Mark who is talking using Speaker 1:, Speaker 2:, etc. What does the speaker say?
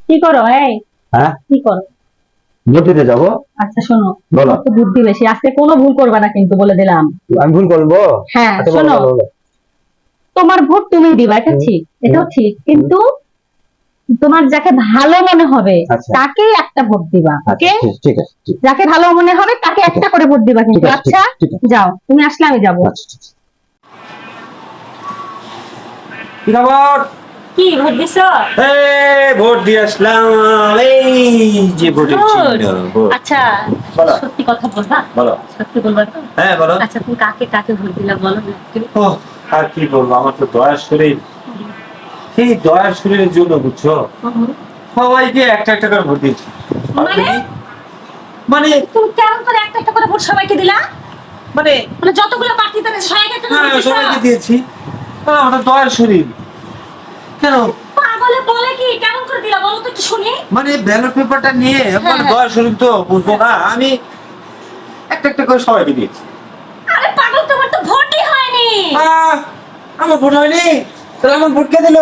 Speaker 1: কি করো এই?
Speaker 2: হ্যাঁ,
Speaker 1: কি করো?
Speaker 2: ভোট দিতে যাবো।
Speaker 1: আচ্ছা শোনো,
Speaker 2: বলো।
Speaker 1: তোমার তো বুদ্ধি বেশি, আজকে কোনো ভুল করবে না কিন্তু বলে দিলাম।
Speaker 2: আমি ভুল করবো?
Speaker 1: হ্যাঁ
Speaker 2: আচ্ছা, বলো
Speaker 1: শোনো,
Speaker 2: বলো বলো।
Speaker 1: তোমার ভোট তুমি দিবা, এটা ঠিক, এটাও ঠিক, কিন্তু তোমার যাকে ভালো মনে হবে
Speaker 2: আচ্ছা
Speaker 1: তাকেই একটা ভোট দিবা,
Speaker 2: আচ্ছা,
Speaker 1: ওকে?
Speaker 2: ঠিক আছে, ঠিক
Speaker 1: যাকে ভালো মনে হবে তাকে
Speaker 2: ঠিক
Speaker 1: একটা
Speaker 2: আছে,
Speaker 1: করে ভোট দিবা
Speaker 2: ঠিক
Speaker 1: কিন্তু,
Speaker 2: আছে,
Speaker 1: আচ্ছা?
Speaker 2: ঠিক আছে।
Speaker 1: যাও, তুমি আসলে আমি যাবো।
Speaker 2: আচ্ছা, ঠিক আছে। খবর?
Speaker 1: কি ভোট দিছো?
Speaker 2: ভোট দিয়ে আসলাম। এই যে ভোটের চিহ্ন, ভোট।
Speaker 1: আচ্ছা,
Speaker 2: বলো।
Speaker 1: সত্যি কথা বলবা?
Speaker 2: বলো।
Speaker 1: সত্যি বলবা তো?
Speaker 2: হ্যাঁ, বলো।
Speaker 1: আচ্ছা, তুমি কাকে কাকে ভোট দিলা বলো না একটু?
Speaker 2: ওহ, আর কি বলবো, আমার তো দয়ার শরীর, সেই দয়ার শরীরের জন্য বুঝছো, সবাইকে একটা একটা করে ভোট দিয়েছি।
Speaker 1: মানে?
Speaker 2: মানে
Speaker 1: তুমি কেমন করে একটা একটা করে ভোট সবাইকে দিলা?
Speaker 2: মানে
Speaker 1: মানে যতগুলো প্রার্থী থাকে সবাইকে একটা করে
Speaker 2: হ্যাঁ,
Speaker 1: ভোট দিছো?
Speaker 2: সবাইকে দিয়েছি। আমার দয়ার শরীর কেন,
Speaker 1: পাগলে বলে কি, কেমন করে দিলা বলো তো একটু শুনি।
Speaker 2: মানে ব্যালট পেপারটা নিয়ে মানে
Speaker 1: হ্যাঁ।
Speaker 2: দয়ার শরীর তো বুঝবো না, আমি একটা একটা করে সবাইকে দিয়েছি।
Speaker 1: আরে পাগল, তোমার তো ভোটই হয়নি।
Speaker 2: আহ, আমার ভোট হয়নি, তাহলে আমার ভোট কে দিল?